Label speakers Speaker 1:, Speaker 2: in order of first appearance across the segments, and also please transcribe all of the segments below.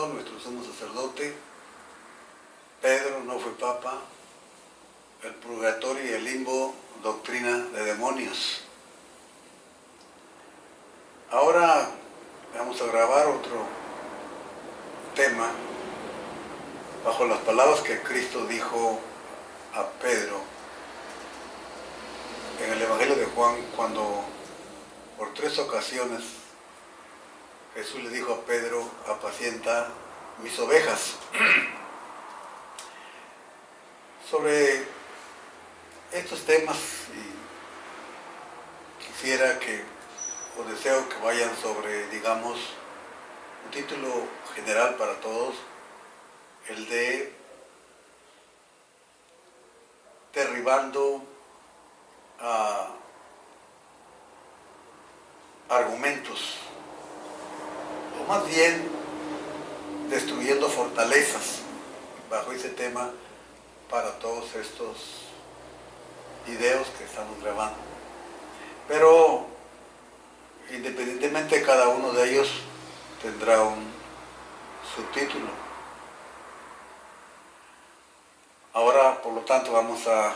Speaker 1: Cristo, nuestro sumo sacerdote. Pedro no fue papa. El purgatorio y el limbo, doctrina de demonios. Ahora vamos a grabar otro tema bajo las palabras que Cristo dijo a Pedro en el Evangelio de Juan, cuando por 3 ocasiones Jesús le dijo a Pedro: apacienta mis ovejas. Sobre estos temas, y quisiera o deseo que vayan sobre, digamos, un título general para todos, el de derribando argumentos, o más bien destruyendo fortalezas, bajo ese tema, para todos estos videos que estamos grabando. Pero independientemente, cada uno de ellos tendrá un subtítulo. Ahora, por lo tanto, vamos a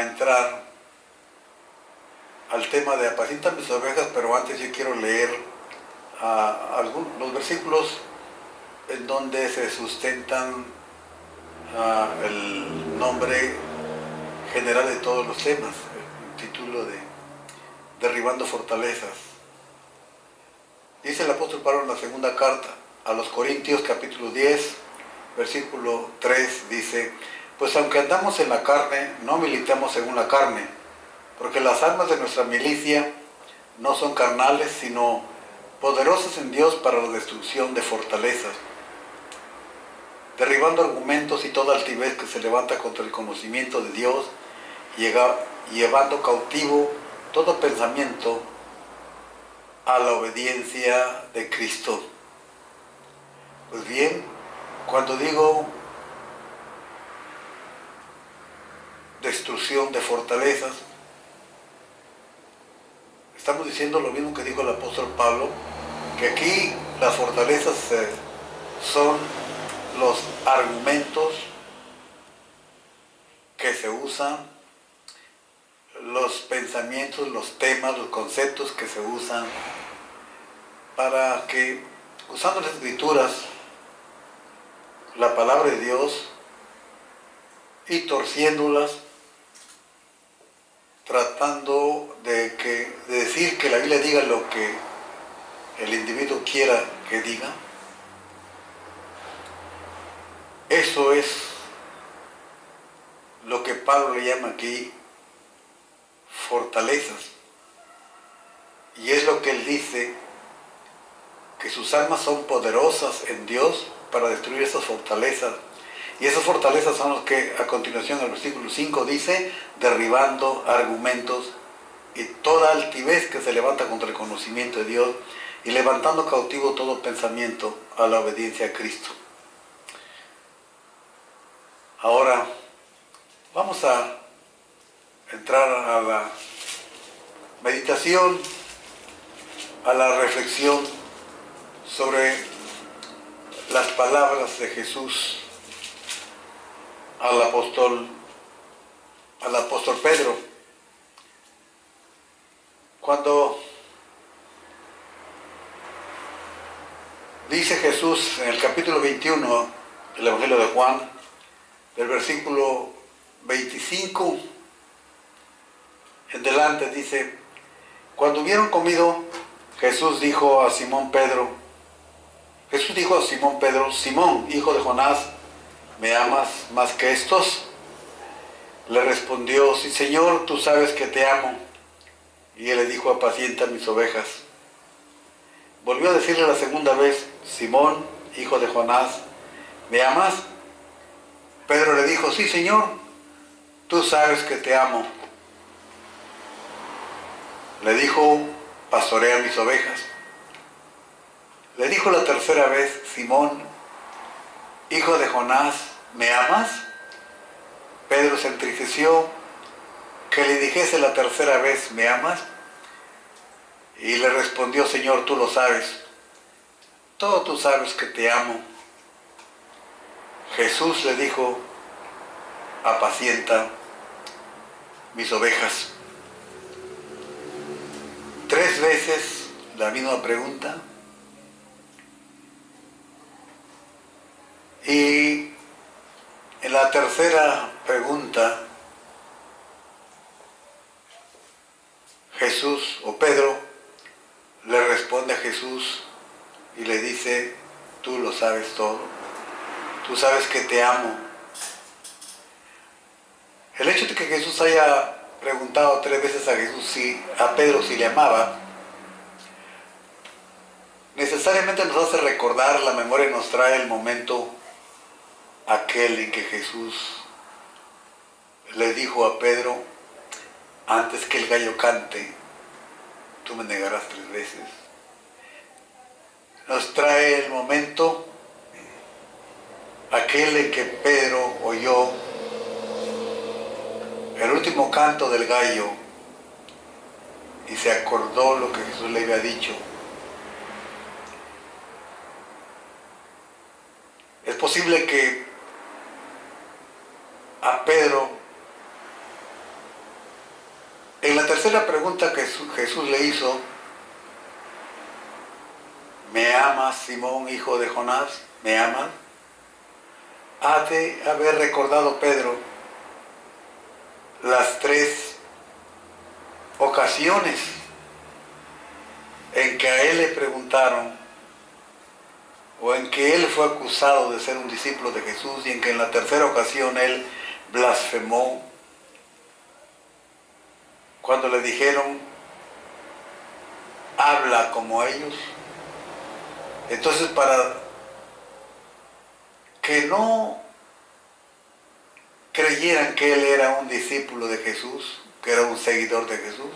Speaker 1: entrar al tema de apacienta mis ovejas, pero antes yo quiero leer los versículos en donde se sustentan el nombre general de todos los temas, el título de derribando fortalezas. Dice el apóstol Pablo en la segunda carta a los Corintios, capítulo 10, versículo 3, dice: pues aunque andamos en la carne, no militamos según la carne, porque las armas de nuestra milicia no son carnales, sino poderosas en Dios para la destrucción de fortalezas, derribando argumentos y toda altivez que se levanta contra el conocimiento de Dios, llevando cautivo todo pensamiento a la obediencia de Cristo. Pues bien, cuando digo destrucción de fortalezas, estamos diciendo lo mismo que dijo el apóstol Pablo, que aquí las fortalezas son los argumentos que se usan, los pensamientos, los temas, los conceptos que se usan para que, usando las escrituras, la palabra de Dios, y torciéndolas, tratando de decir que la Biblia diga lo que el individuo quiera que diga. Eso es lo que Pablo le llama aquí fortalezas. Y es lo que él dice, que sus armas son poderosas en Dios para destruir esas fortalezas. Y esas fortalezas son las que a continuación en el versículo 5 dice: derribando argumentos y toda altivez que se levanta contra el conocimiento de Dios, y levantando cautivo todo pensamiento a la obediencia a Cristo. Ahora vamos a entrar a la meditación, a la reflexión sobre las palabras de Jesús al apóstol Pedro. Cuando dice Jesús en el capítulo 21 del Evangelio de Juan, del versículo 25 en delante, dice: cuando hubieron comido, Jesús dijo a Simón Pedro: Simón, hijo de Jonás, ¿me amas más que estos? Le respondió: sí, Señor, tú sabes que te amo. Y él le dijo: apacienta mis ovejas. Volvió a decirle la segunda vez: Simón, hijo de Jonás, ¿me amas? Pedro le dijo: sí, Señor, tú sabes que te amo. Le dijo: pastorea mis ovejas. Le dijo la tercera vez: Simón, hijo de Jonás, ¿me amas? Pedro se entristeció que le dijese la tercera vez: ¿me amas? Y le respondió: Señor, tú lo sabes. todo tú sabes que te amo. Jesús le dijo, apacienta mis ovejas. 3 veces la misma pregunta. Y en la tercera pregunta, Jesús o Pedro le responde a Jesús y le dice, tú lo sabes todo, tú sabes que te amo. El hecho de que Jesús haya preguntado 3 veces a Pedro si le amaba, necesariamente nos hace recordar, la memoria nos trae el momento aquel en que Jesús le dijo a Pedro, antes que el gallo cante, tú me negarás 3 veces. Nos trae el momento aquel en que Pedro oyó el último canto del gallo y se acordó lo que Jesús le había dicho. Es posible que a Pedro, en la tercera pregunta que Jesús le hizo, ¿me amas, Simón, hijo de Jonás? ¿Me amas? Ha de haber recordado Pedro las 3 ocasiones en que a él le preguntaron, o en que él fue acusado de ser un discípulo de Jesús, y en que en la tercera ocasión él blasfemó cuando le dijeron, habla como ellos. Entonces, para que no creyeran que él era un discípulo de Jesús, que era un seguidor de Jesús,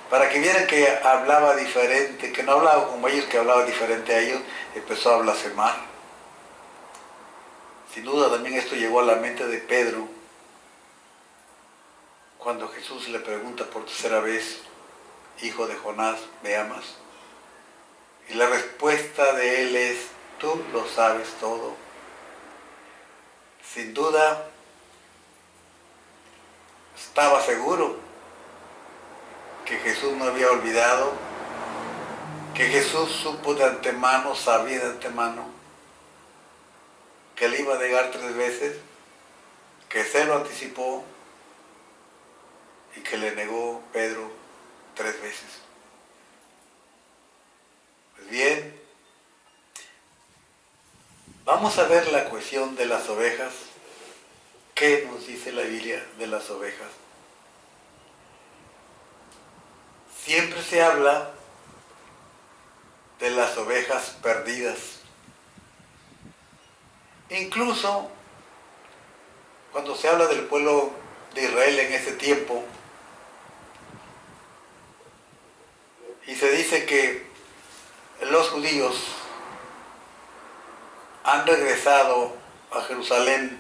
Speaker 1: para que vieran que hablaba diferente, que no hablaba como ellos, que hablaba diferente a ellos, empezó a blasfemar. Sin duda también esto llegó a la mente de Pedro cuando Jesús le pregunta por tercera vez, hijo de Jonás, ¿me amas? Y la respuesta de él es, tú lo sabes todo. Sin duda, estaba seguro que Jesús no había olvidado, que Jesús supo de antemano, sabía de antemano, que le iba a negar 3 veces, que se lo anticipó y que le negó Pedro 3 veces. Pues bien, vamos a ver la cuestión de las ovejas. ¿Qué nos dice la Biblia de las ovejas? Siempre se habla de las ovejas perdidas. Incluso cuando se habla del pueblo de Israel en ese tiempo, y se dice que los judíos han regresado a Jerusalén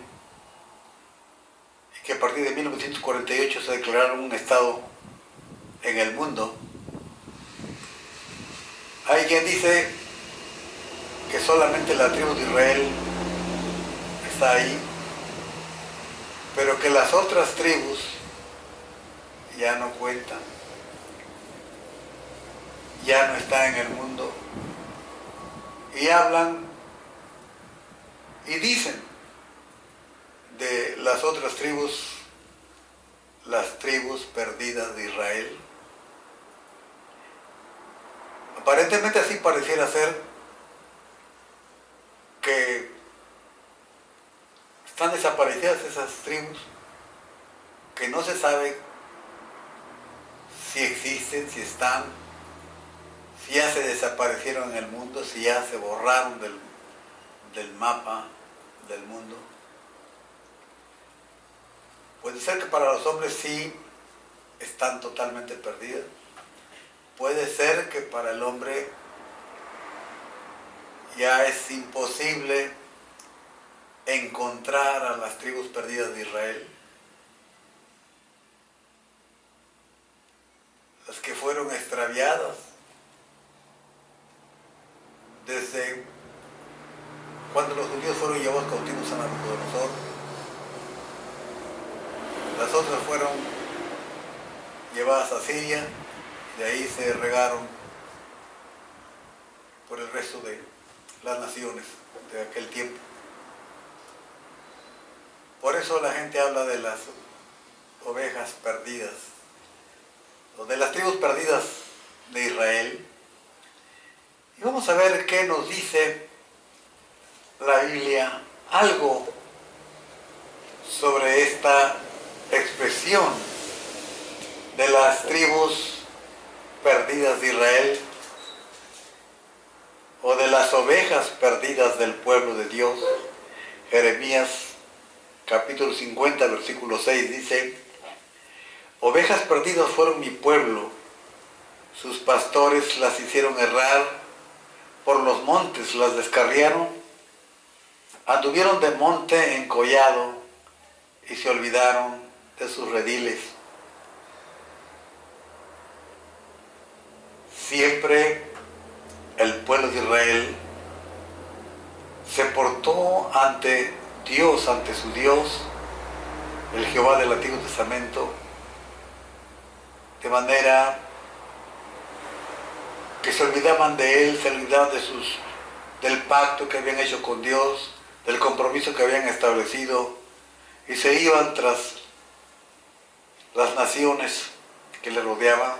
Speaker 1: y que a partir de 1948 se declararon un estado en el mundo. Hay quien dice que solamente la tribu de Israel está ahí, pero que las otras tribus ya no cuentan, ya no están en el mundo, y hablan y dicen de las otras tribus, las tribus perdidas de Israel. Aparentemente así pareciera ser que están desaparecidas esas tribus, que no se sabe si existen, si están, si ya se desaparecieron en el mundo, si ya se borraron del mapa del mundo. Puede ser que para los hombres sí están totalmente perdidas. Puede ser que para el hombre ya es imposible encontrar a las tribus perdidas de Israel, las que fueron extraviadas, desde cuando los judíos fueron llevados cautivos a Nabucodonosor. Las otras fueron llevadas a Siria y de ahí se regaron por el resto de las naciones de aquel tiempo. Por eso la gente habla de las ovejas perdidas, o de las tribus perdidas de Israel. Y vamos a ver qué nos dice la Biblia, algo sobre esta expresión de las tribus perdidas de Israel, o de las ovejas perdidas del pueblo de Dios. Jeremías capítulo 50, versículo 6 dice: ovejas perdidas fueron mi pueblo, sus pastores las hicieron errar, por los montes las descarriaron, anduvieron de monte en collado y se olvidaron de sus rediles. Siempre el pueblo de Israel se portó ante Dios, ante su Dios, el Jehová del Antiguo Testamento, de manera que se olvidaban de Él, se olvidaban del pacto que habían hecho con Dios, del compromiso que habían establecido, y se iban tras las naciones que le rodeaban,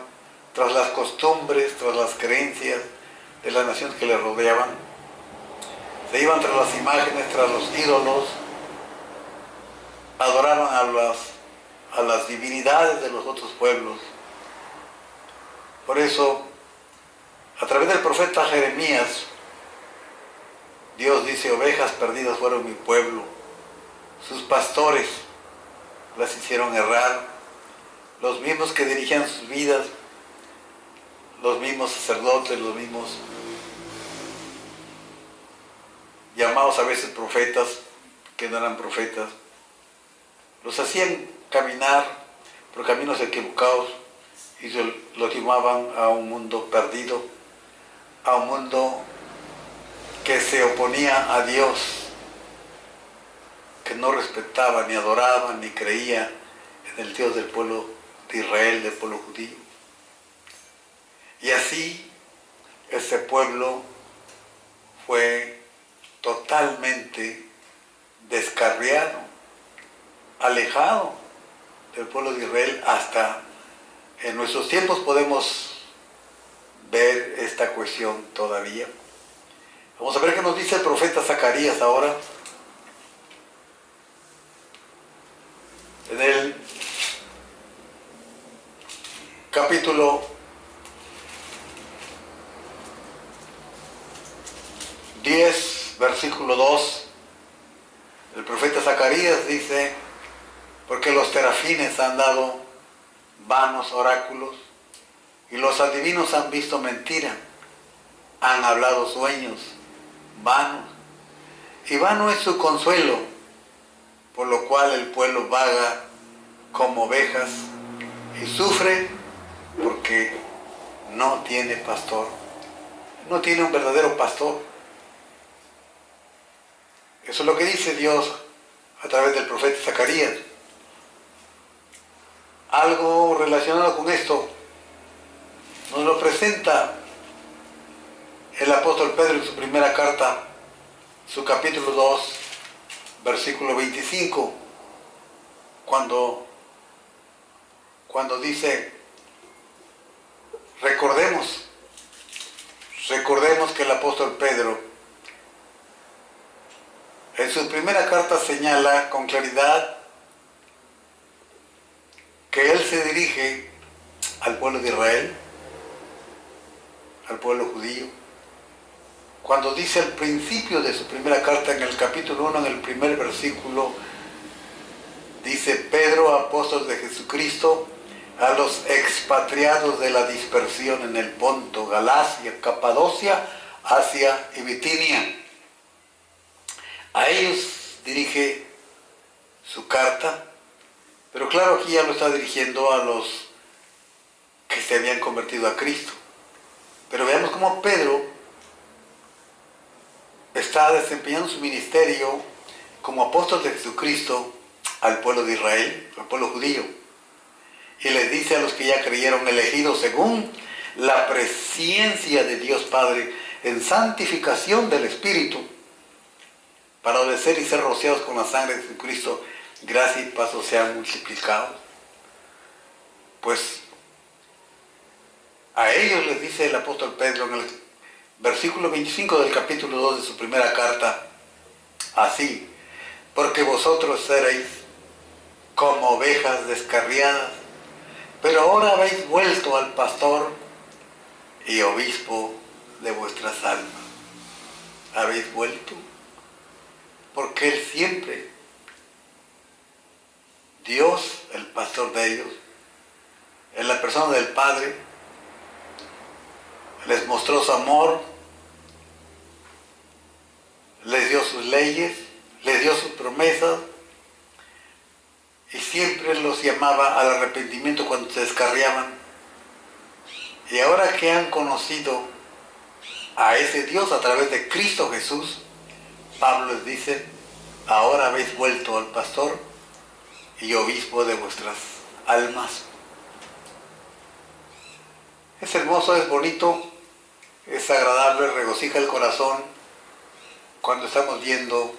Speaker 1: tras las costumbres, tras las creencias de las naciones que le rodeaban. Se iban tras las imágenes, tras los ídolos, adoraban a las divinidades de los otros pueblos. Por eso, a través del profeta Jeremías, Dios dice: ovejas perdidas fueron mi pueblo, sus pastores las hicieron errar, los mismos que dirigían sus vidas, los mismos sacerdotes, los mismos llamados a veces profetas, que no eran profetas, los hacían caminar por caminos equivocados y los llevaban a un mundo perdido, a un mundo que se oponía a Dios, que no respetaba, ni adoraba, ni creía en el Dios del pueblo de Israel, del pueblo judío. Y así ese pueblo fue totalmente descarriado, alejado del pueblo de Israel. Hasta en nuestros tiempos podemos ver esta cuestión todavía. Vamos a ver qué nos dice el profeta Zacarías ahora. En el capítulo 10, versículo 2, el profeta Zacarías dice: porque los terafines han dado vanos oráculos y los adivinos han visto mentira, han hablado sueños vanos, y vano es su consuelo, por lo cual el pueblo vaga como ovejas y sufre porque no tiene pastor, no tiene un verdadero pastor. Eso es lo que dice Dios a través del profeta Zacarías. Algo relacionado con esto nos lo presenta el apóstol Pedro en su primera carta, su capítulo 2, versículo 25, cuando dice: recordemos que el apóstol Pedro en su primera carta señala con claridad que él se dirige al pueblo de Israel, al pueblo judío, cuando dice al principio de su primera carta, en el capítulo 1, en el primer versículo, dice: Pedro, apóstol de Jesucristo, a los expatriados de la dispersión en el Ponto, Galacia, Capadocia, Asia y Bitinia. A ellos dirige su carta, pero claro, aquí ya lo está dirigiendo a los que se habían convertido a Cristo. Pero veamos cómo Pedro está desempeñando su ministerio como apóstol de Jesucristo al pueblo de Israel, al pueblo judío. Y les dice a los que ya creyeron, elegidos según la presciencia de Dios Padre, en santificación del Espíritu, para obedecer y ser rociados con la sangre de Jesucristo, gracia y paz sean multiplicados. Pues a ellos les dice el apóstol Pedro en el versículo 25 del capítulo 2 de su primera carta, así, porque vosotros seréis como ovejas descarriadas, pero ahora habéis vuelto al pastor y obispo de vuestras almas. Habéis vuelto, porque Él siempre, Dios, el pastor de ellos, en la persona del Padre, les mostró su amor, les dio sus leyes, les dio sus promesas, y siempre los llamaba al arrepentimiento cuando se descarriaban. Y ahora que han conocido a ese Dios a través de Cristo Jesús, Pablo les dice, ahora habéis vuelto al pastor y obispo de vuestras almas. Es hermoso, es bonito, es agradable, regocija el corazón cuando estamos viendo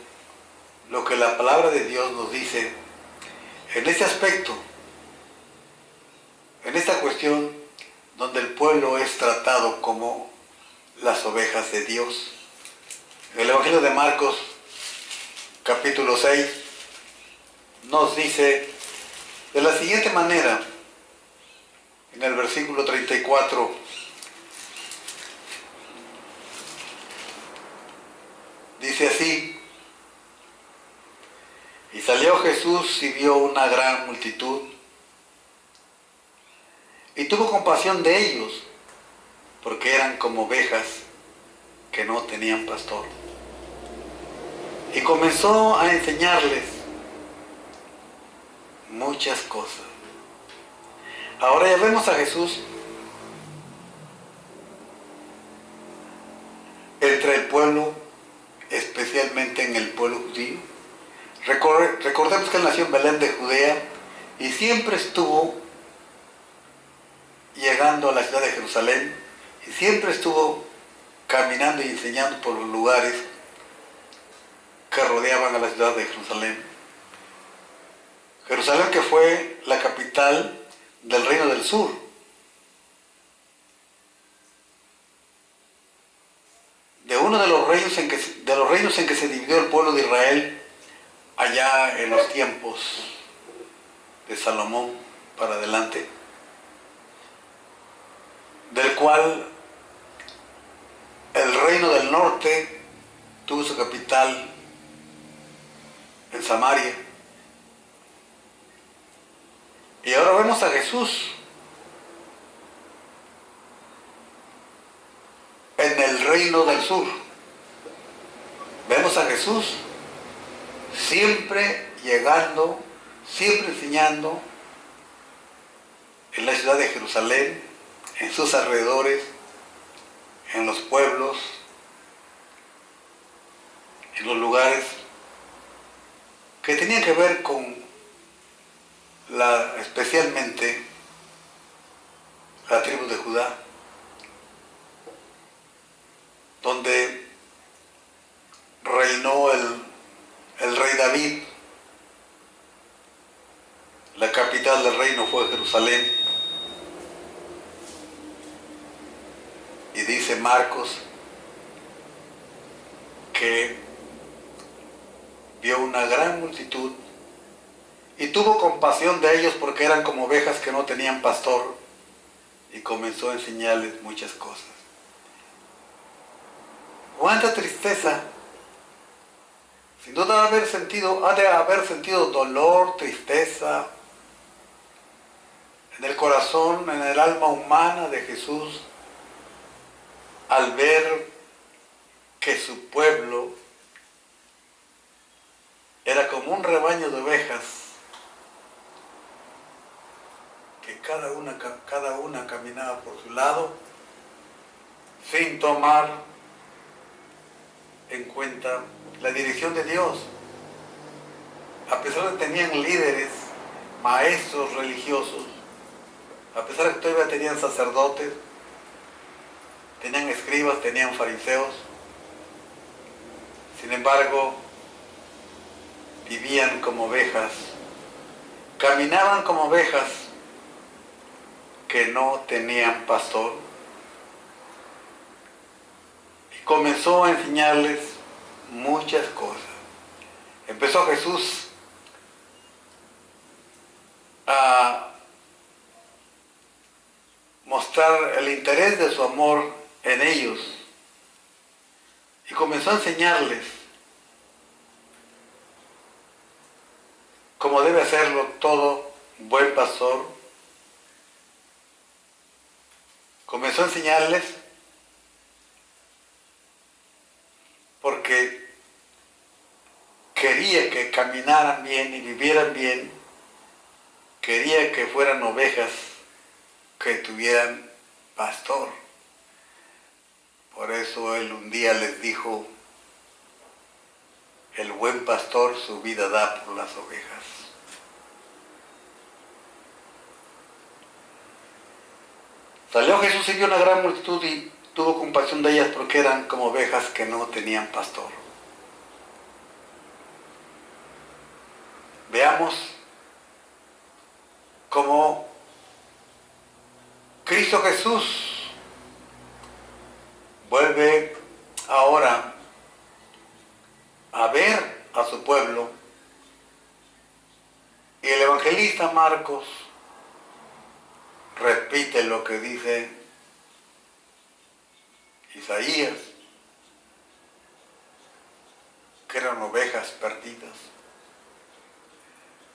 Speaker 1: lo que la palabra de Dios nos dice en este aspecto, en esta cuestión donde el pueblo es tratado como las ovejas de Dios. En el Evangelio de Marcos, capítulo 6, nos dice de la siguiente manera, en el versículo 34, dice así, y salió Jesús y vio una gran multitud, y tuvo compasión de ellos, porque eran como ovejas que no tenían pastor. Y comenzó a enseñarles muchas cosas. Ahora ya vemos a Jesús entre el pueblo, especialmente en el pueblo judío. Recordemos que él nació en Belén de Judea y siempre estuvo llegando a la ciudad de Jerusalén y siempre estuvo caminando y enseñando por los lugares que rodeaban a la ciudad de Jerusalén. Jerusalén, que fue la capital del reino del sur. De uno de los reinos en que se dividió el pueblo de Israel allá en los tiempos de Salomón para adelante, del cual el reino del norte tuvo su capital en Samaria. Y ahora vemos a Jesús en el reino del sur. Vemos a Jesús siempre llegando, siempre enseñando en la ciudad de Jerusalén, en sus alrededores, en los pueblos, en los lugares que tenían que ver con especialmente la tribu de Judá, donde reinó el rey David. La capital del reino fue Jerusalén. Y dice Marcos que vio una gran multitud y tuvo compasión de ellos porque eran como ovejas que no tenían pastor, y comenzó a enseñarles muchas cosas. Cuánta tristeza. Sin duda ha de haber sentido dolor, tristeza en el corazón, en el alma humana de Jesús, al ver que su pueblo era como un rebaño de ovejas, que cada una caminaba por su lado, sin tomar en cuenta la dirección de Dios. A pesar de que tenían líderes, maestros religiosos, a pesar de que todavía tenían sacerdotes, tenían escribas, tenían fariseos, sin embargo, vivían como ovejas, caminaban como ovejas que no tenían pastor. Y comenzó a enseñarles muchas cosas. Empezó Jesús a mostrar el interés de su amor en ellos y comenzó a enseñarles cómo debe hacerlo todo buen pastor. Comenzó a enseñarles porque quería que caminaran bien y vivieran bien, quería que fueran ovejas que tuvieran pastor. Por eso él un día les dijo, el buen pastor su vida da por las ovejas. Salió Jesús y vio una gran multitud y tuvo compasión de ellas porque eran como ovejas que no tenían pastor. Veamos cómo Cristo Jesús vuelve ahora a ver a su pueblo y el evangelista Marcos repite lo que dice Isaías, que eran ovejas perdidas.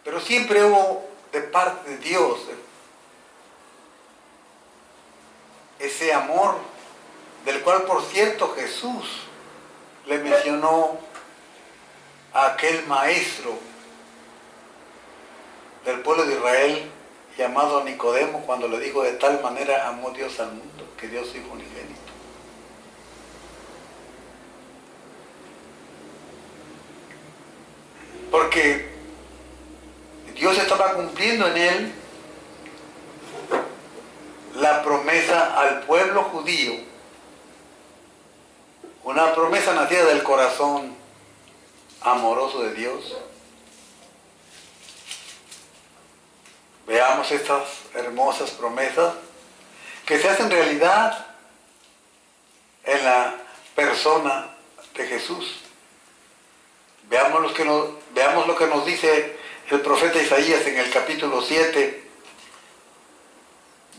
Speaker 1: Pero siempre hubo de parte de Dios ese amor del cual, por cierto, Jesús le mencionó a aquel maestro del pueblo de Israel llamado Nicodemo cuando le dijo, de tal manera amó Dios al mundo que dio su Hijo unigénito. Porque Dios estaba cumpliendo en él la promesa al pueblo judío, una promesa nacida del corazón amoroso de Dios. Veamos estas hermosas promesas que se hacen realidad en la persona de Jesús. Veamos lo que nos dice el profeta Isaías en el capítulo 7,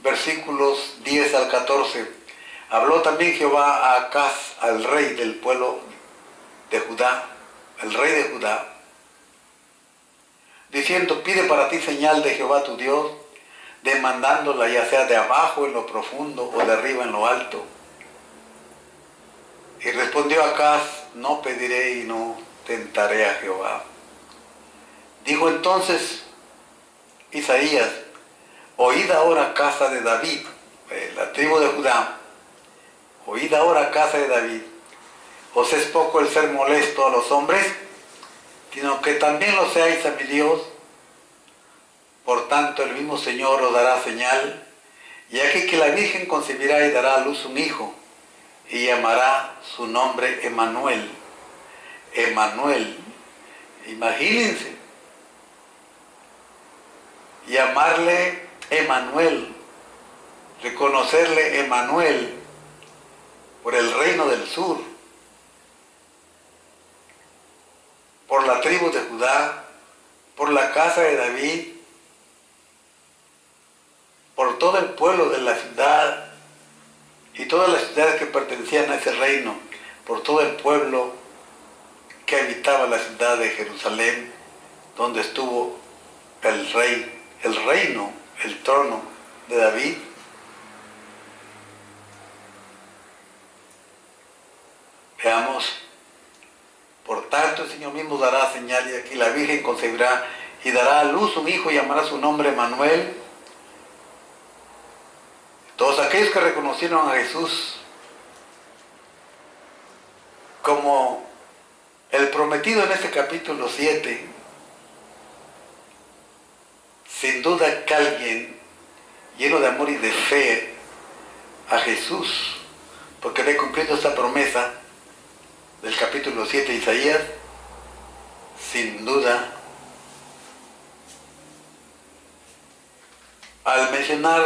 Speaker 1: versículos 10 al 14. Habló también Jehová a Acaz, al rey del pueblo de Judá, el rey de Judá, diciendo, pide para ti señal de Jehová tu Dios, demandándola ya sea de abajo en lo profundo o de arriba en lo alto. Y respondió Acaz, no pediré y no tentaré a Jehová. Dijo entonces Isaías, oíd ahora casa de David, la tribu de Judá, oíd ahora casa de David, os es poco el ser molesto a los hombres, sino que también lo seáis a mi Dios. Por tanto el mismo Señor os dará señal, y aquí que la Virgen concebirá y dará a luz un hijo, y llamará su nombre Emmanuel. Emmanuel, imagínense, llamarle Emmanuel, reconocerle Emmanuel por el reino del sur, por la tribu de Judá, por la casa de David, por todo el pueblo de la ciudad y todas las ciudades que pertenecían a ese reino, por todo el pueblo que habitaba la ciudad de Jerusalén, donde estuvo el rey, el reino, el trono de David. Veamos, por tanto el Señor mismo dará señal, y aquí la Virgen concebirá y dará a luz un hijo y llamará su nombre Emmanuel. Todos aquellos que reconocieron a Jesús como el prometido en este capítulo 7, sin duda que alguien lleno de amor y de fe a Jesús, porque ve cumpliendo esta promesa del capítulo 7 de Isaías, sin duda, al mencionar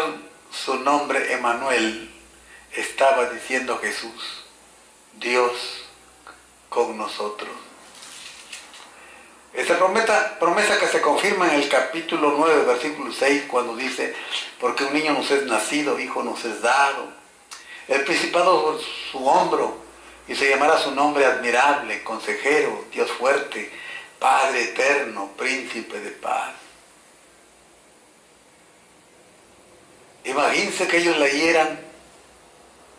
Speaker 1: su nombre Emmanuel, estaba diciendo Jesús, Dios con nosotros. Esta promesa que se confirma en el capítulo 9, versículo 6, cuando dice, porque un niño nos es nacido, hijo nos es dado, el principado por su hombro, y se llamará su nombre admirable, consejero, Dios fuerte, Padre eterno, príncipe de paz. Imagínense que ellos leyeran,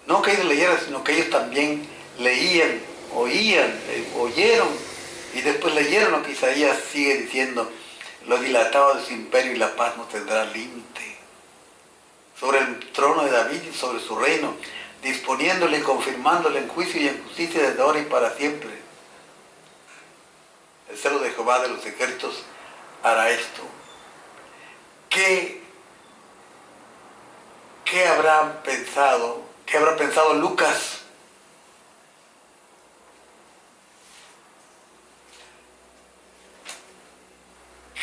Speaker 1: no que ellos leyeran, sino que ellos también leían, oyeron, y después leyeron lo que Isaías sigue diciendo, lo dilatado de su imperio y la paz no tendrá límite. Sobre el trono de David y sobre su reino, disponiéndole y confirmándole en juicio y en justicia desde ahora y para siempre. El celo de Jehová de los ejércitos hará esto. ¿Qué habrá pensado Lucas?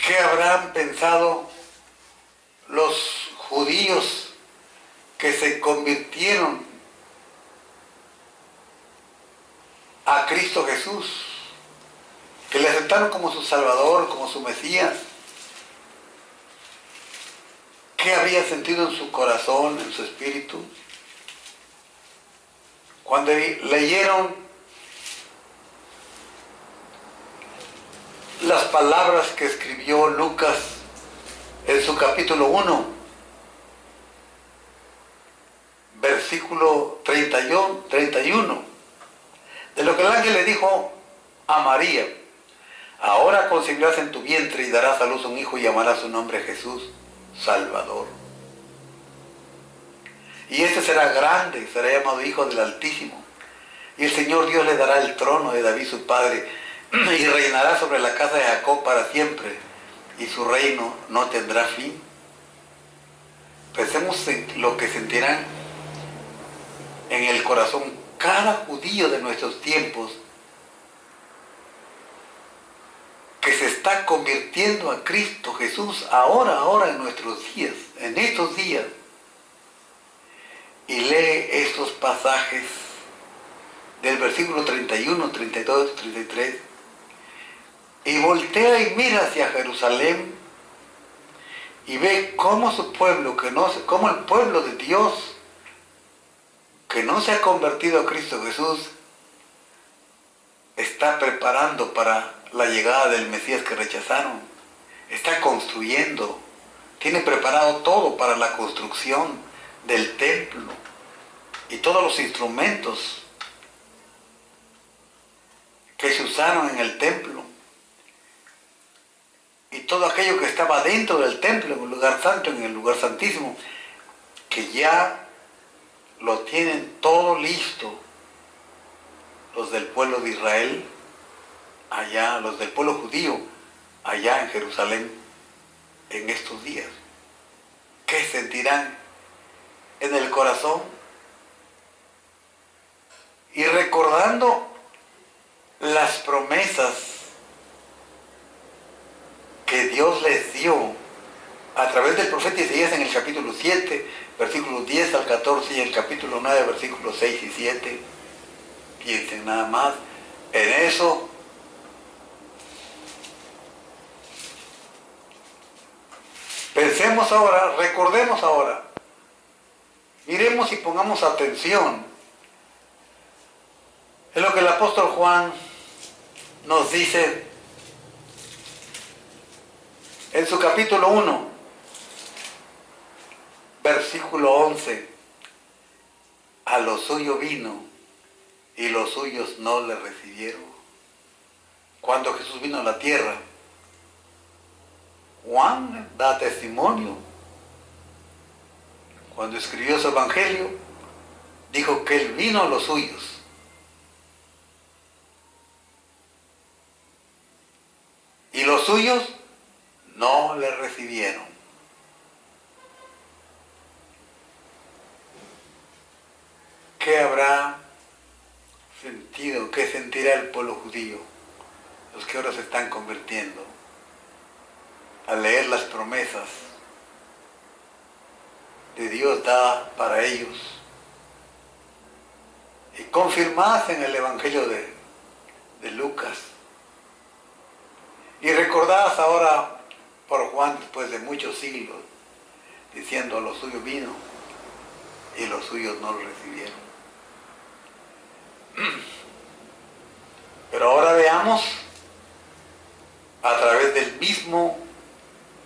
Speaker 1: ¿Qué habrán pensado los judíos que se convirtieron a Cristo Jesús, que le aceptaron como su Salvador, como su Mesías? ¿Qué había sentido en su corazón, en su espíritu? Cuando leyeron las palabras que escribió Lucas en su capítulo 1, versículo 31, de lo que el ángel le dijo a María, ahora concebirás en tu vientre y darás a luz un hijo y llamarás su nombre Jesús, Salvador. Y este será grande, será llamado Hijo del Altísimo. Y el Señor Dios le dará el trono de David su padre, y reinará sobre la casa de Jacob para siempre, y su reino no tendrá fin. Pensemos en lo que sentirán en el corazón cada judío de nuestros tiempos, que se está convirtiendo a Cristo Jesús ahora en nuestros días, en estos días, y lee estos pasajes del versículo 31, 32, 33, y voltea y mira hacia Jerusalén y ve cómo su pueblo, cómo el pueblo de Dios, que no se ha convertido a Cristo Jesús, está preparando para la llegada del Mesías que rechazaron. Está construyendo, tiene preparado todo para la construcción del templo y todos los instrumentos que se usaron en el templo y todo aquello que estaba dentro del templo, en el lugar santo, en el lugar santísimo, que ya lo tienen todo listo los del pueblo de Israel allá, los del pueblo judío allá en Jerusalén en estos días. ¿Qué sentirán en el corazón? Y recordando las promesas que Dios les dio a través del profeta Isaías en el capítulo 7, versículos 10 al 14, y el capítulo 9, versículos 6 y 7. Piensen nada más en eso. Pensemos ahora, recordemos ahora, miremos y pongamos atención en lo que el apóstol Juan nos dice en su capítulo 1, versículo 11. A lo suyo vino y los suyos no le recibieron. Cuando Jesús vino a la tierra, Juan da testimonio. Cuando escribió su evangelio, dijo que él vino a los suyos suyos no le recibieron. ¿Qué habrá sentido, qué sentirá el pueblo judío, los que ahora se están convirtiendo, al leer las promesas de Dios dadas para ellos y confirmadas en el Evangelio de Lucas y recordadas ahora por Juan después de muchos siglos, diciendo: a los suyos vino y los suyos no lo recibieron? Pero ahora veamos a través del mismo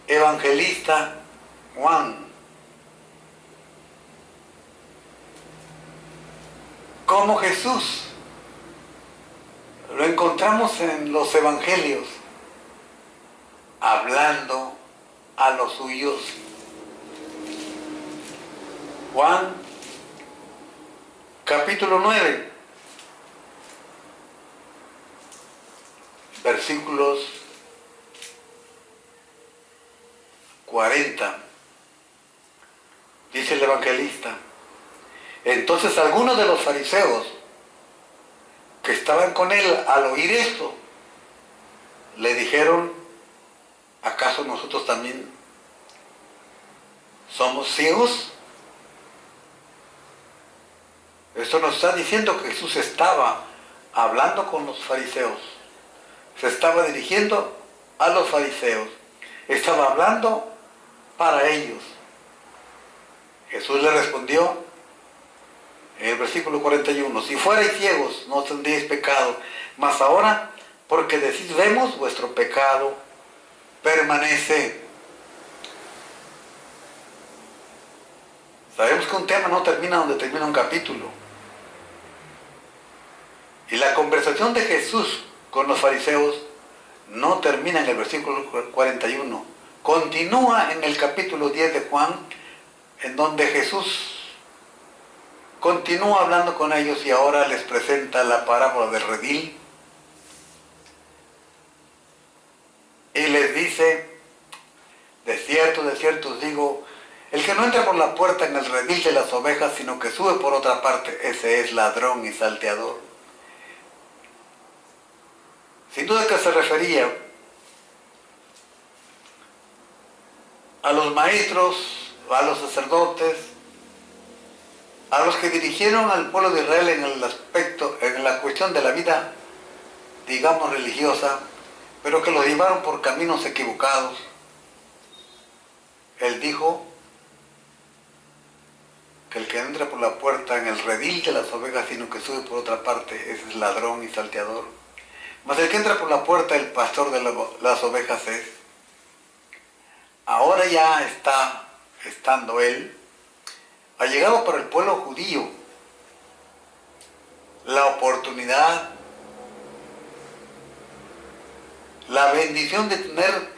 Speaker 1: evangelista Juan cómo Jesús lo encontramos en los evangelios hablando a los suyos. Juan capítulo 9, versículos 40, dice el evangelista: entonces algunos de los fariseos que estaban con él al oír esto, le dijeron: ¿acaso nosotros también somos ciegos? Esto nos está diciendo que Jesús estaba hablando con los fariseos, se estaba dirigiendo a los fariseos, estaba hablando para ellos. Jesús le respondió en el versículo 41: si fuerais ciegos no tendríais pecado, mas ahora, porque decís vemos, vuestro pecado permanece. Sabemos que un tema no termina donde termina un capítulo. Y la conversación de Jesús con los fariseos no termina en el versículo 41. Continúa en el capítulo 10 de Juan, en donde Jesús continúa hablando con ellos y ahora les presenta la parábola del redil. Y les dice: de cierto os digo, el que no entra por la puerta en el redil de las ovejas, sino que sube por otra parte, ese es ladrón y salteador. Sin duda que se refería a los maestros, a los sacerdotes, a los que dirigieron al pueblo de Israel en el aspecto, en la cuestión de la vida, digamos, religiosa, pero que los llevaron por caminos equivocados. Él dijo que el que entra por la puerta en el redil de las ovejas, sino que sube por otra parte, ese es ladrón y salteador. Mas el que entra por la puerta, el pastor de las ovejas es. Ahora ya estando él, ha llegado para el pueblo judío la oportunidad, la bendición de tener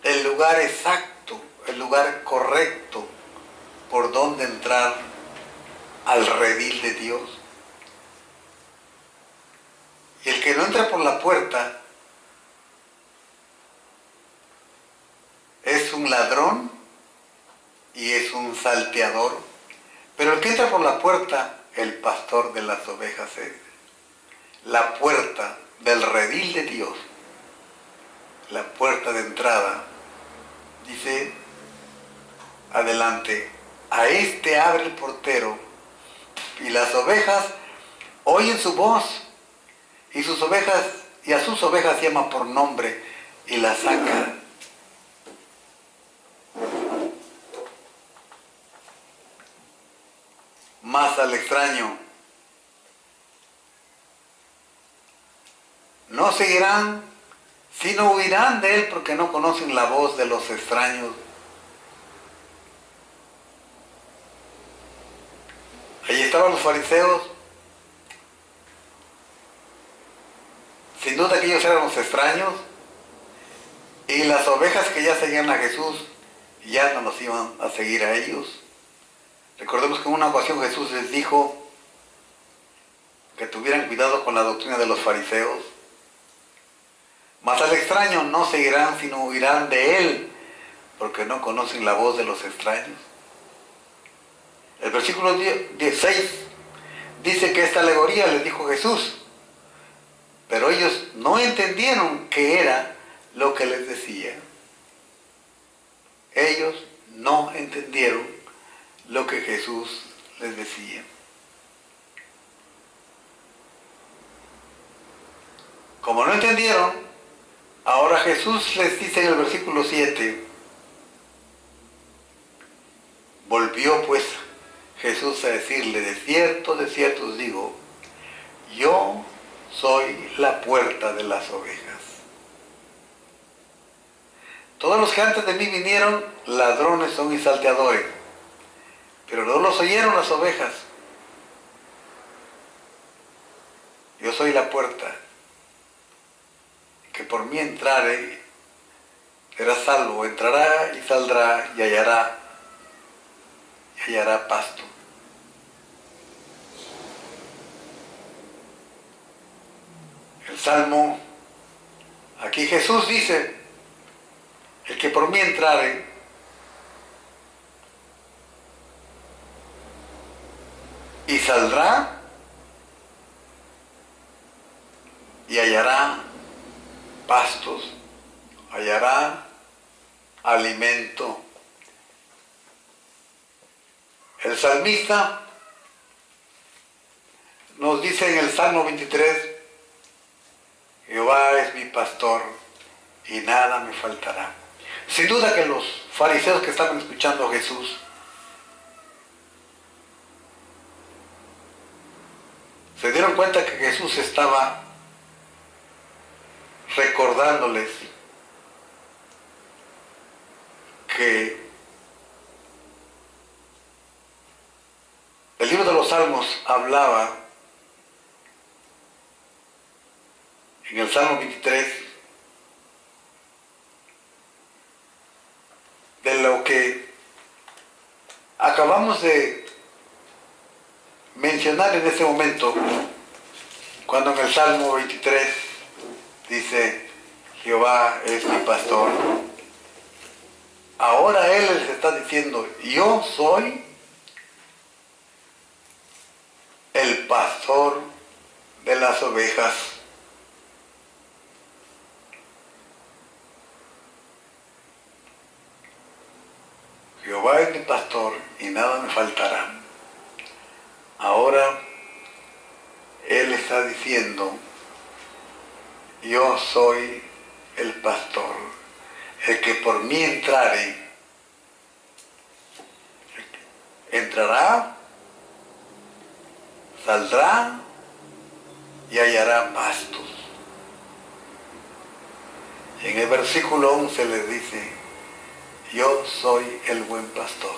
Speaker 1: el lugar exacto, el lugar correcto por donde entrar al redil de Dios. Y el que no entra por la puerta es un ladrón y es un salteador, pero el que entra por la puerta, el pastor de las ovejas es. La puerta del redil de Dios, la puerta de entrada, dice adelante: a este abre el portero, y las ovejas oyen su voz, y a sus ovejas llama por nombre y las saca. Mas al extraño no seguirán, sino huirán de él, porque no conocen la voz de los extraños. Allí estaban los fariseos. Sin duda que ellos eran los extraños, y las ovejas que ya seguían a Jesús ya no los iban a seguir a ellos. Recordemos que en una ocasión Jesús les dijo que tuvieran cuidado con la doctrina de los fariseos, Mas al extraño no seguirán, sino huirán de él, porque no conocen la voz de los extraños. El versículo 16 dice que esta alegoría les dijo Jesús, pero ellos no entendieron qué era lo que les decía. Ellos no entendieron lo que Jesús les decía. Como no entendieron, ahora Jesús les dice en el versículo 7, volvió pues Jesús a decirle, de cierto os digo, yo soy la puerta de las ovejas. Todos los que antes de mí vinieron, ladrones son y salteadores, pero no los oyeron las ovejas. Yo soy la puerta, que por mí entrare, será salvo, entrará y saldrá y hallará pasto. El Salmo, aquí Jesús dice, el que por mí entrare, y saldrá y hallará pastos, hallará alimento. El salmista nos dice en el Salmo 23, Jehová es mi pastor y nada me faltará. Sin duda que los fariseos que estaban escuchando a Jesús se dieron cuenta que Jesús estaba recordándoles que el libro de los Salmos hablaba en el Salmo 23 de lo que acabamos de mencionar en este momento, cuando en el Salmo 23 dice, Jehová es mi pastor. Ahora Él les está diciendo, yo soy el pastor de las ovejas. Jehová es mi pastor y nada me faltará. Ahora Él está diciendo, yo soy el pastor, el que por mí entrare, entrará, saldrá y hallará pastos. Y en el versículo 11 les dice, yo soy el buen pastor,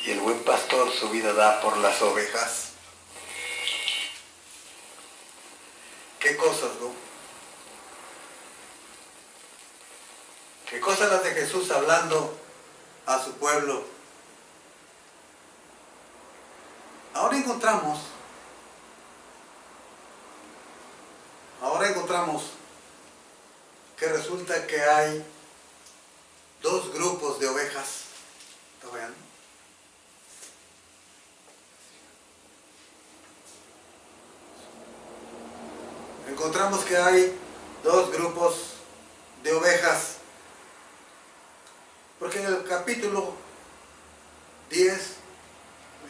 Speaker 1: y el buen pastor su vida da por las ovejas. ¿Qué cosas, no? ¿Qué cosas las de Jesús hablando a su pueblo? Ahora encontramos que resulta que hay dos grupos de ovejas. ¿Está viendo? Encontramos que hay dos grupos de ovejas, porque en el capítulo 10,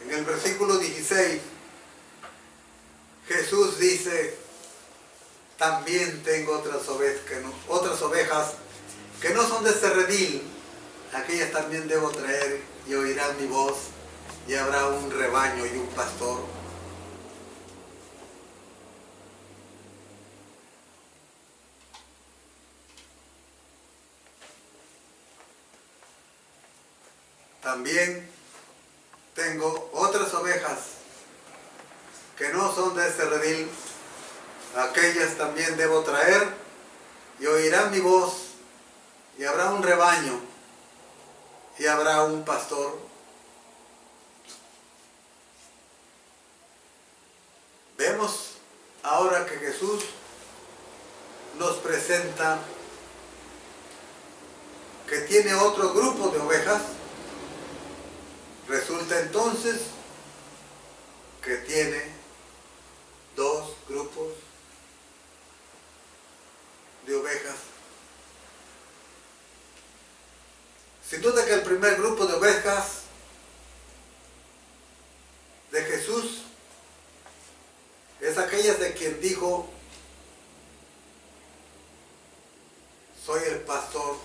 Speaker 1: en el versículo 16, Jesús dice, también tengo otras ovejas que no son de este redil, aquellas también debo traer y oirán mi voz, y habrá un rebaño y un pastor. También tengo otras ovejas que no son de este redil, aquellas también debo traer y oirán mi voz, y habrá un rebaño y habrá un pastor. Vemos ahora que Jesús nos presenta que tiene otro grupo de ovejas. Resulta entonces que tiene dos grupos de ovejas. Sin duda que el primer grupo de ovejas de Jesús es aquellas de quien dijo: soy el pastor,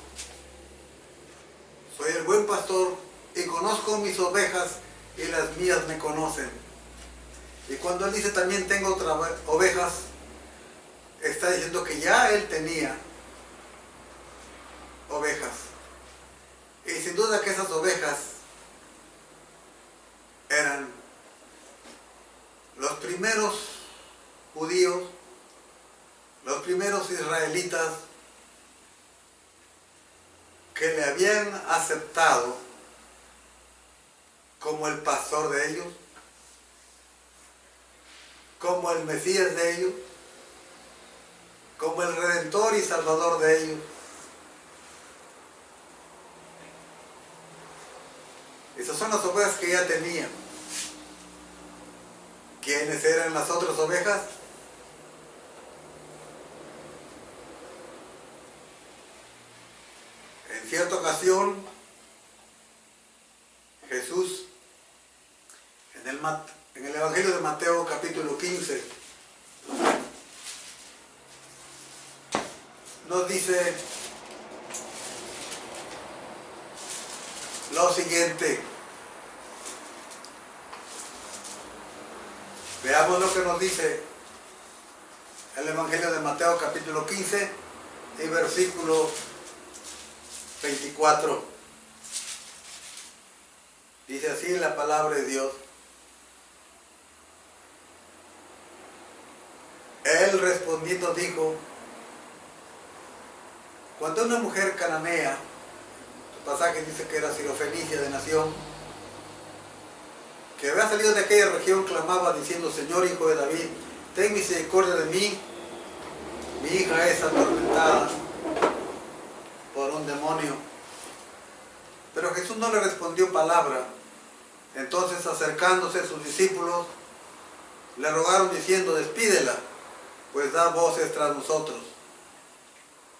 Speaker 1: soy el buen pastor y conozco mis ovejas y las mías me conocen. Y cuando él dice también tengo otras ovejas, está diciendo que ya él tenía ovejas. Y sin duda que esas ovejas eran los primeros judíos, los primeros israelitas que le habían aceptado como el pastor de ellos, como el Mesías de ellos, como el Redentor y Salvador de ellos. Esas son las ovejas que ya tenían. ¿Quiénes eran las otras ovejas? En cierta ocasión, Jesús, en el Evangelio de Mateo capítulo 15, nos dice lo siguiente. Veamos lo que nos dice el Evangelio de Mateo capítulo 15 y versículo 24. Dice así la palabra de Dios: Él respondiendo dijo: cuando una mujer cananea, el pasaje dice que era sirofenicia de nación, que había salido de aquella región, clamaba diciendo: Señor, hijo de David, ten misericordia de mí, mi hija es atormentada por un demonio. Pero Jesús no le respondió palabra. Entonces, acercándose a sus discípulos, le rogaron diciendo: despídela, pues da voces tras nosotros.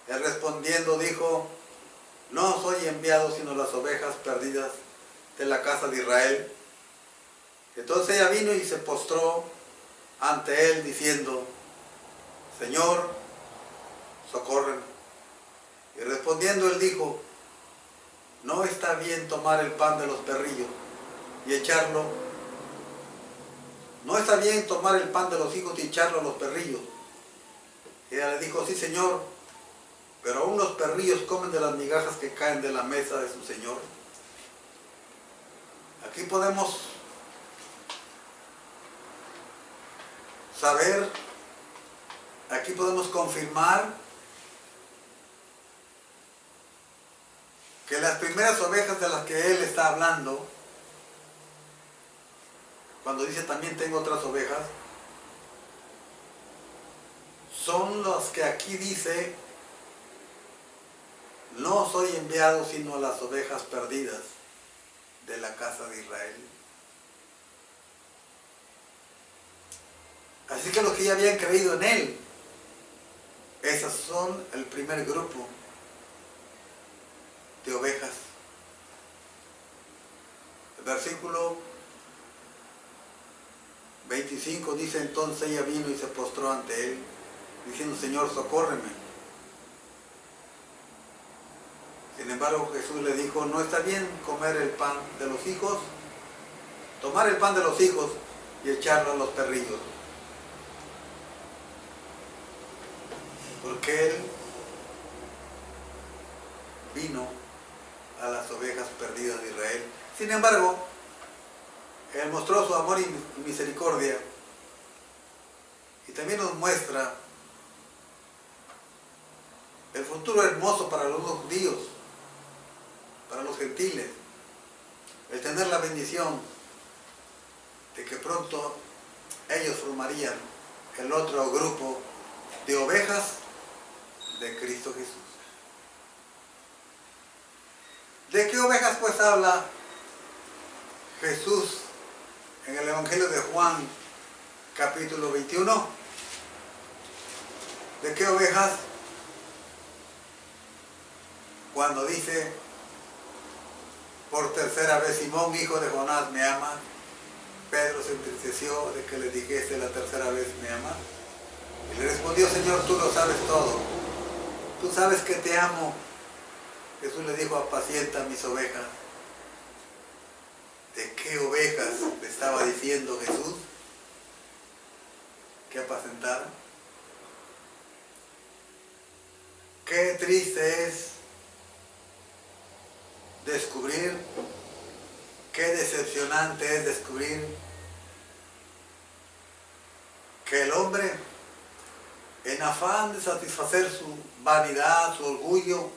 Speaker 1: Él respondiendo dijo: no soy enviado sino las ovejas perdidas de la casa de Israel. Entonces ella vino y se postró ante él diciendo: Señor, socórreme. Y respondiendo él dijo: no está bien tomar el pan de los perrillos y echarlo. No está bien tomar el pan de los hijos y echarlo a los perrillos. Y ella le dijo: sí, Señor, pero aún los perrillos comen de las migajas que caen de la mesa de su Señor. Aquí podemos saber, aquí podemos confirmar que las primeras ovejas de las que él está hablando, cuando dice también tengo otras ovejas, son las que aquí dice: no soy enviado sino a las ovejas perdidas de la casa de Israel. Así que los que ya habían creído en él, esas son el primer grupo de ovejas. El versículo 25 dice: entonces ella vino y se postró ante él, diciendo: Señor, socórreme. Sin embargo, Jesús le dijo: no está bien comer el pan de los hijos, tomar el pan de los hijos y echarlo a los perrillos. Porque él vino a las ovejas perdidas de Israel. Sin embargo, él mostró su amor y misericordia, y también nos muestra el futuro hermoso para los judíos, para los gentiles, el tener la bendición de que pronto ellos formarían el otro grupo de ovejas de Cristo Jesús. ¿De qué ovejas pues habla Jesús en el Evangelio de Juan, capítulo 21? ¿De qué ovejas? Cuando dice por tercera vez: Simón, hijo de Jonás, ¿me amas? Pedro se entristeció de que le dijese la tercera vez: ¿me amas? Y le respondió: Señor, tú lo sabes todo. Tú sabes que te amo. Jesús le dijo: apacienta mis ovejas. ¿De qué ovejas le estaba diciendo Jesús que apacentara? Qué triste es descubrir, qué decepcionante es descubrir que el hombre, en afán de satisfacer su vanidad, su orgullo,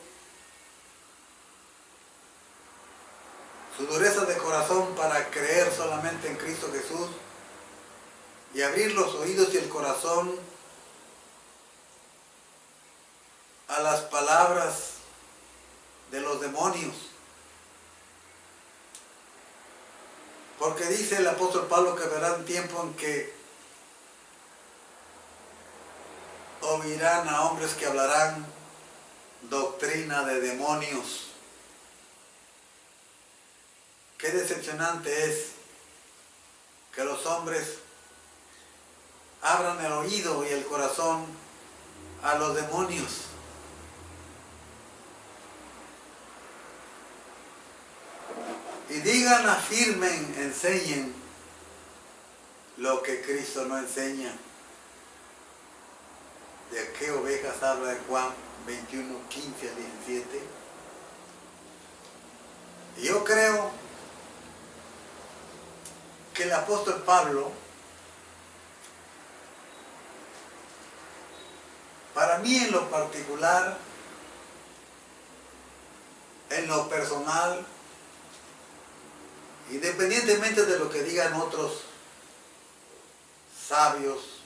Speaker 1: su dureza de corazón para creer solamente en Cristo Jesús y abrir los oídos y el corazón a las palabras de los demonios. Porque dice el apóstol Pablo que verá un tiempo en que oirán a hombres que hablarán doctrina de demonios. Qué decepcionante es que los hombres abran el oído y el corazón a los demonios. Y digan, afirmen, enseñen lo que Cristo no enseña. ¿De qué ovejas habla en Juan 21, 15 al 17? Y yo creo que el apóstol Pablo, para mí en lo particular, en lo personal, independientemente de lo que digan otros sabios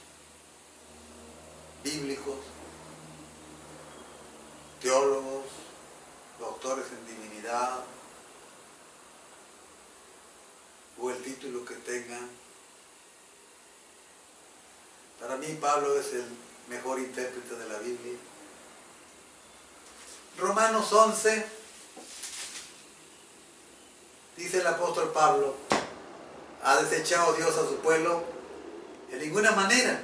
Speaker 1: bíblicos, teólogos, doctores en divinidad, o el título que tengan, para mí Pablo es el mejor intérprete de la Biblia. Romanos 11, dice el apóstol Pablo: ¿ha desechado Dios a su pueblo? En ninguna manera,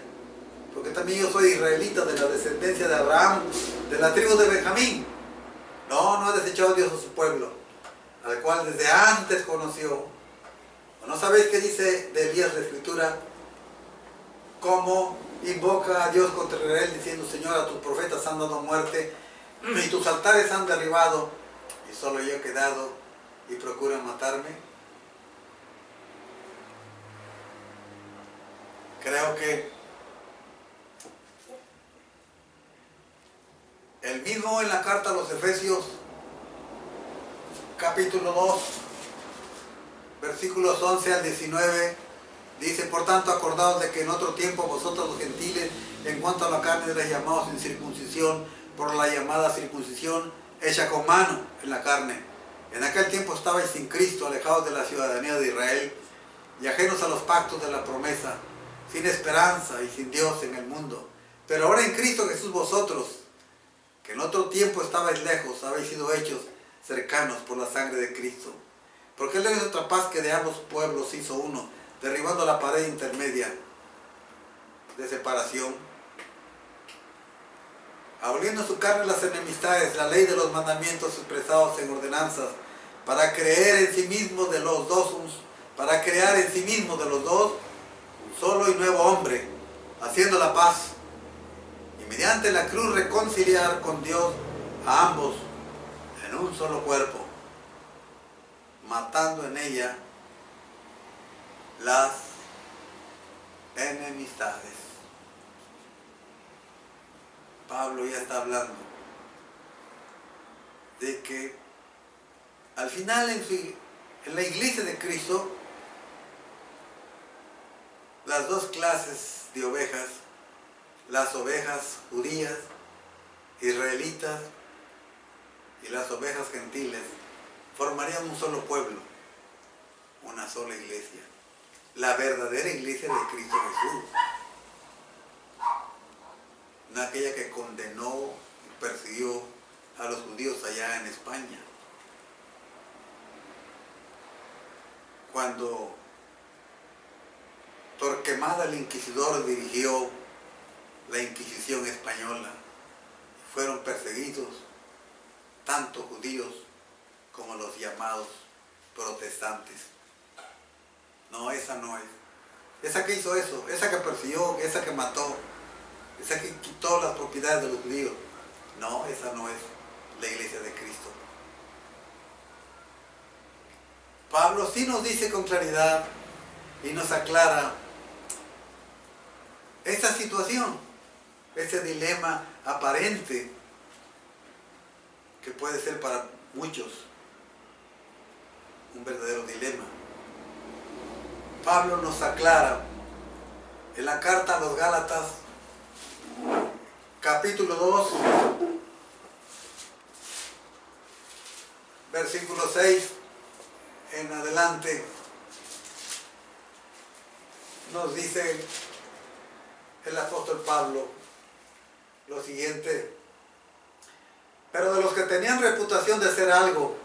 Speaker 1: porque también yo soy israelita, de la descendencia de Abraham, de la tribu de Benjamín. No ha desechado Dios a su pueblo, al cual desde antes conoció. ¿No sabéis qué dice de Elías la Escritura? Cómo invoca a Dios contra Israel diciendo: Señor, a tus profetas han dado muerte y tus altares han derribado, y solo yo he quedado y procuran matarme. Creo que el mismo en la carta a los Efesios, capítulo 2, versículos 11 al 19, dice: por tanto, acordaos de que en otro tiempo vosotros los gentiles, en cuanto a la carne, erais llamados en circuncisión por la llamada circuncisión hecha con mano en la carne. En aquel tiempo estabais sin Cristo, alejados de la ciudadanía de Israel y ajenos a los pactos de la promesa, sin esperanza y sin Dios en el mundo. Pero ahora en Cristo Jesús vosotros, que en otro tiempo estabais lejos, habéis sido hechos cercanos por la sangre de Cristo. Porque Él es otra paz que de ambos pueblos hizo uno, derribando la pared intermedia de separación, aboliendo en su carne las enemistades, la ley de los mandamientos expresados en ordenanzas, para crear en sí mismos de los dos un solo y nuevo hombre, haciendo la paz, y mediante la cruz reconciliar con Dios a ambos en un solo cuerpo, matando en ella las enemistades. Pablo ya está hablando de que al final en la iglesia de Cristo, las dos clases de ovejas, las ovejas judías israelitas y las ovejas gentiles formarían un solo pueblo, una sola iglesia, la verdadera iglesia de Cristo Jesús, no aquella que condenó y persiguió a los judíos allá en España. Cuando Torquemada el Inquisidor dirigió la Inquisición española, fueron perseguidos tanto judíos como los llamados protestantes. No, esa no es. Esa que hizo eso, esa que persiguió, esa que mató, esa que quitó las propiedades de los judíos. No, esa no es la iglesia de Cristo. Pablo sí nos dice con claridad y nos aclara esta situación, ese dilema aparente que puede ser para muchos un verdadero dilema. Pablo nos aclara en la carta a los Gálatas, capítulo 2, versículo 6 en adelante, nos dice el apóstol Pablo lo siguiente: pero de los que tenían reputación de ser algo,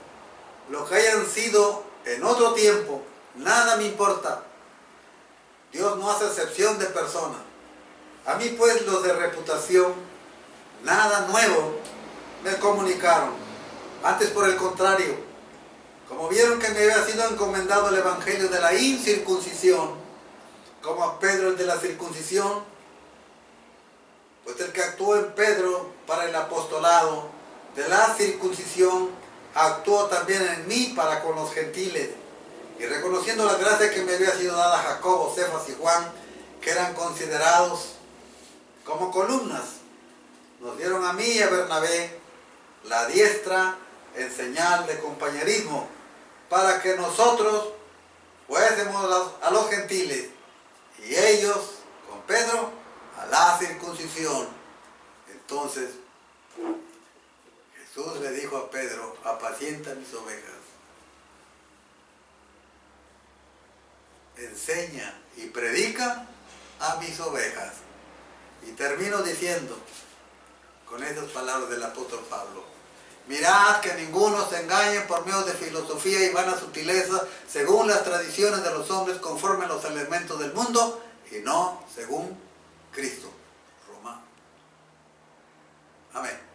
Speaker 1: lo que hayan sido en otro tiempo, nada me importa. Dios no hace excepción de personas. A mí pues los de reputación, nada nuevo me comunicaron. Antes, por el contrario, como vieron que me había sido encomendado el evangelio de la incircuncisión, como a Pedro el de la circuncisión, pues el que actuó en Pedro para el apostolado de la circuncisión, actuó también en mí para con los gentiles. Y reconociendo la gracia que me había sido dada a Jacobo, Cefas y Juan, que eran considerados como columnas, nos dieron a mí y a Bernabé la diestra en señal de compañerismo, para que nosotros fuésemos a los gentiles y ellos con Pedro a la circuncisión. Entonces Jesús le dijo a Pedro: apacienta mis ovejas, enseña y predica a mis ovejas. Y termino diciendo con esas palabras del apóstol Pablo: mirad que ninguno se engañe por medio de filosofía y vana sutileza, según las tradiciones de los hombres, conforme a los elementos del mundo, y no según Cristo. Roma. Amén.